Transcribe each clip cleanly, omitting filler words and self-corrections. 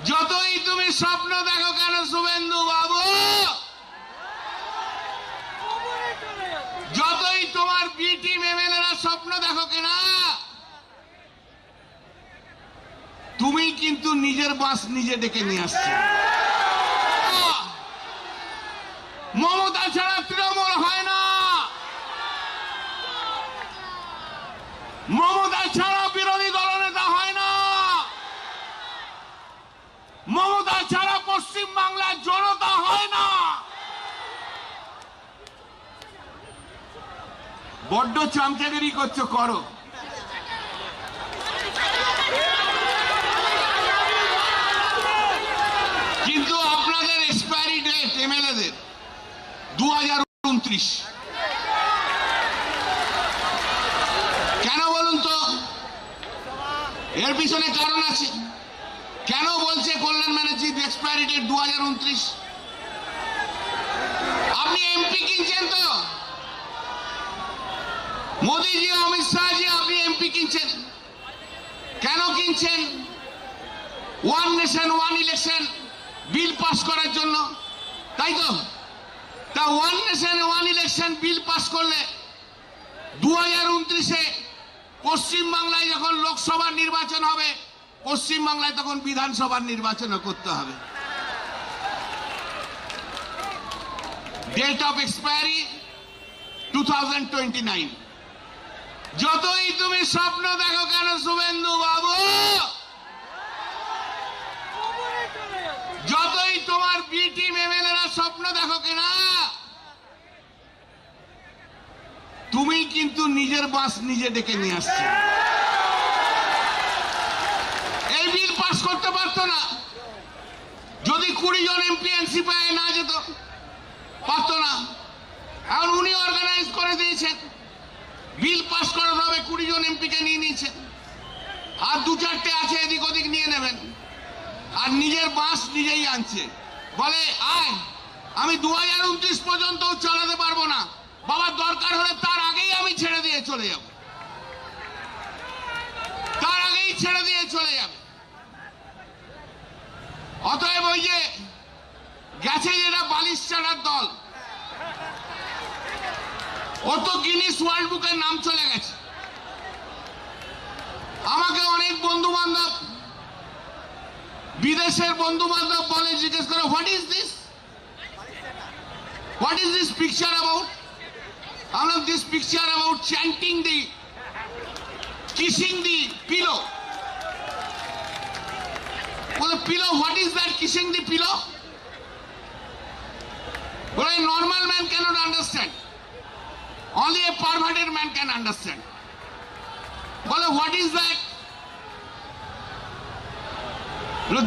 যতই তুমি স্বপ্ন দেখো কেন শুভেন্দু বাবু, যতই তোমার বি টিম এমএলএরা স্বপ্ন দেখো কিনা, তুমি কিন্তু নিজের বাস নিজে ডেকে নিয়ে আসছো। মমতা ছাড়া তৃণমূল হয় না, মমতা ছাড়া বিরোধী দলনেতা হয় না, মমতা ছাড়া পশ্চিম বাংলার জনতা হয় না। বড্ড চামচাগিরি করছো, করো। কিন্তু আপনাদের এক্সপায়ারি ডেট এমএলএদের 2029। কেন বলুন তো? এর পিছনে কারণ আছে। কেন বলছে কল্যাণ ব্যানার্জির এক্সপায়ারি ডেট 2029? আপনি এমপি কিনছেন তো, মোদীজি অমিত শাহজি, আপনি এমপি কিনছেন। কেন কিনছেন? One nation one election bill pass করার জন্য, তাই তো? তা one nation one election bill pass করলে 2029-এ পশ্চিমবাংলায় যখন লোকসভার নির্বাচন হবে, পশ্চিমবাংলায় তখন বিধানসভার নির্বাচনও করতে হবে। Date of expiry 2029। যতই তুমি স্বপ্ন দেখো কেন শুভেন্দু বাবু, যতই তোমার বি টিম এমএলএরা স্বপ্ন দেখো কিনা, তুমি কিন্তু নিজের বাস নিজে ডেকে নিয়ে আসছো। এই বিল পাস করতে পারতো না যদি 20 জন এমপি এনসিপি না যেত, পারতো না। এখন উনি অর্গানাইজ করে দিয়েছেন, বিল পাস করাতে হবে, 20 জন এমপিকে নিয়ে নিয়েছেন, আর 2-4টে আছে এদিক ওদিক নিয়ে নেবেন, আর নিজের বাস নিজেই আনছে। বলে আয়, আমি 2029 পর্যন্ত চালাতে পারবো না বাবা, দরকার হলে তার আগেই আমি ছেড়ে দিয়ে চলে যাব, তার আগেই ছেড়ে দিয়ে চলে যাবে। অতএব ওই যে গেছে যেটা বালিশ চাড়ার দল, ও তো গিনিস ওয়ার্ল্ড বুকের নাম চলে গেছে। আমাকে অনেক বন্ধু বান্ধব, বিদেশের বন্ধু বান্ধব বলে, জিজ্ঞেস করে, what is this, what is this picture about? আমরা this picture about chanting the, kissing the pillow. বলে pillow, what is that kissing the pillow? বলে normal man can't understand, only a perverted man can understand. বলে what is that?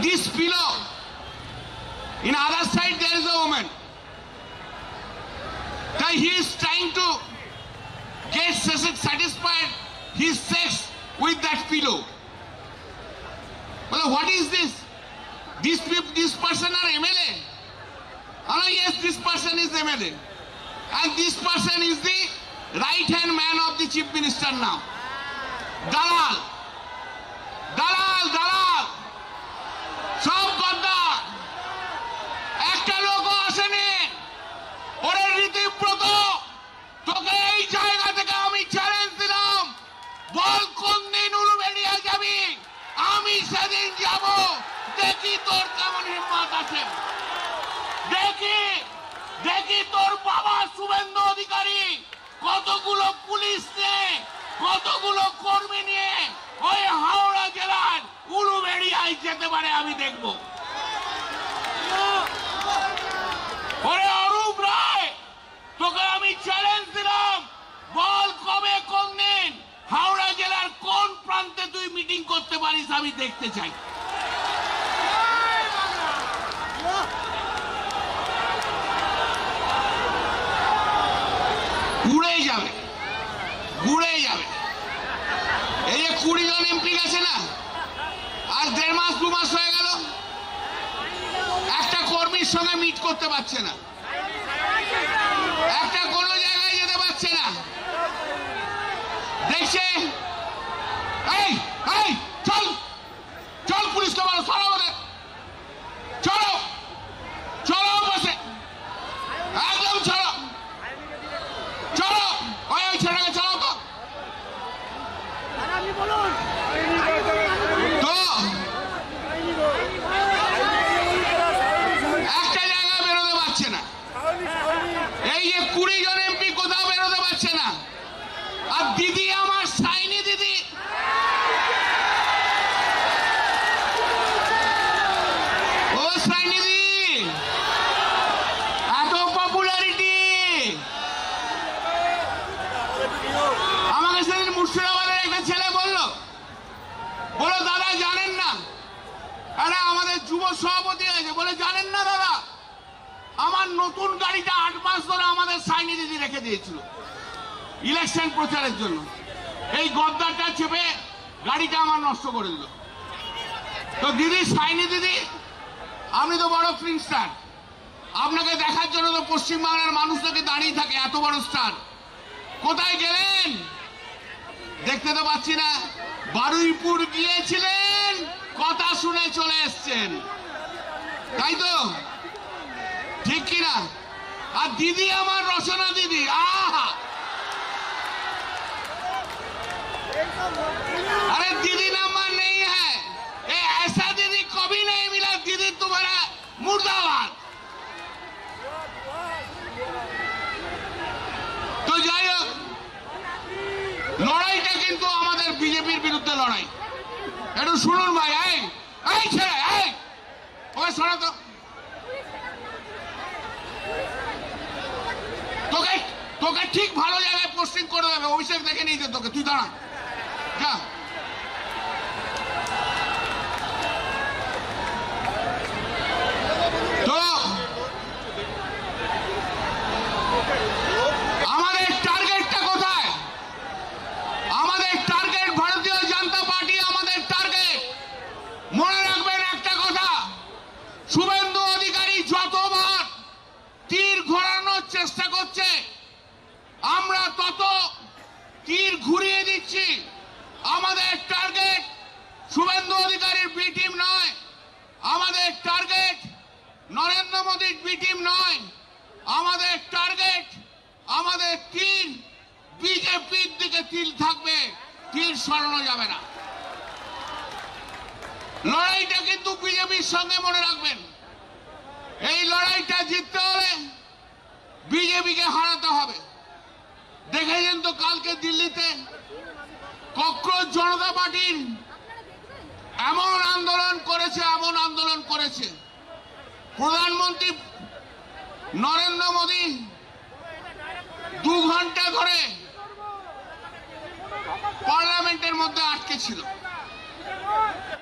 This pillow, in other side there is a woman, that he is trying to get satisfied his sex with that pillow. Well, what is this? This person are MLA? Oh yes, this person is MLA, and this person is the right hand man of the chief minister now. Dalal, dalal, dalal, সব গদ্দার। একটা লোক আসেনি, ওরে রীতিব্রত, তোকে এই জায়গা থেকে আমি চ্যালেঞ্জ দিলাম, বল কোন দিন উলুবেড়িয়া যাবি, আমি সেদিন যাব, দেখি তোর কেমন হিম্মত আছে, দেখি দেখি তোর বাবা শুভেন্দু অধিকারী কতগুলো পুলিশ নিয়ে, কতগুলো কর্মী নিয়ে ওই হাওড়া জেলার উলুবেড়িয়ায় যেতে পারে, আমি দেখব। ওরে অরূপ রায়, তোকে আমি চ্যালেঞ্জ দিলাম, বল কবে কোন দিন হাওড়া জেলার কোন প্রান্তে তুই মিটিং করতে পারিস, আমি দেখতে চাই। উড়ে যাবে, উড়ে যাবে। এই যে 20 জন এমপি গেছে না, আর 1.5 মাস 2 মাস হয়ে গেল, একটা কর্মীর সঙ্গে মিট করতে পারছে না, একটা কোনো জায়গায় যেতে পারছে না। দেখছে এই এই চল চল পুলিশকে বলো সরাও ওদের, যারা আমাদের যুব সভাপতি আছে বলে, জানেন না দাদা, আমার নতুন গাড়িটা 8 মাস ধরে আমাদের সাইনি দিদি রেখে দিয়েছিল ইলেকশন প্রচারের জন্য। এই গদ্দারটা চেপে গাড়িটা আমার নষ্ট করে দিল। তো দিদি, সাইনি দিদি, আপনি তো বড় ফিল্ম স্টার, আপনাকে দেখার জন্য তো পশ্চিমবাংলার মানুষদেরকে দাঁড়িয়ে থাকে, এত বড় স্টার। কোথায় গেলেন? দেখতে তো পাচ্ছি না। বারুইপুর গিয়েছিলেন, কথা শুনে চলে এসছেন, তাই তো? ঠিক কিনা? আর দিদি, আমার রচনা দিদি, আহা, अरे दीदी नंबर नहीं है, ये ऐसा दीदी कभी नहीं मिला। दीदी तुम्हारा मुर्दाबाद। তো যাই হোক, লড়াইটা কিন্তু আমাদের বিজেপির বিরুদ্ধে লড়াই। একটু শুনুন ভাই, এই ছেলে, ওকে শোনা তো। তোকে ঠিক ভালো জায়গায় পোস্টিং করে দেবে, অভিষেক দেখে নিয়েছে তোকে। তুই দাঁড়া, যা। তো আমাদের টার্গেটটা কোথায়? আমাদের টার্গেট ভারতীয় জনতা পার্টি, আমাদের টার্গেট। মনে রাখবেন একটা কথা, শুভেন্দু অধিকারী যতবার তীর ঘোরানোর চেষ্টা করছে, আমরা তত তীর ঘুরিয়ে দিচ্ছি। আমাদের টার্গেট শুভেন্দু অধিকারীর বি টিম নয়, আমাদের টার্গেট নরেন্দ্র মোদীর বি টিম নয়, আমাদের টার্গেট, আমাদের তীর বিজেপির দিকে তীর থাকবে, তীর সরানো যাবে না। লড়াইটা কিন্তু বিজেপির সঙ্গে, মনে রাখবেন। এই লড়াইটা জিততে হলে বিজেপিকে হারাতে হবে। দেখেছেন তো কালকে দিল্লিতে ককরোচ জনতা পার্টির এমন আন্দোলন করেছে, প্রধানমন্ত্রী নরেন্দ্র মোদী 2 ঘন্টা ধরে পার্লামেন্টের মধ্যে আটকে ছিল।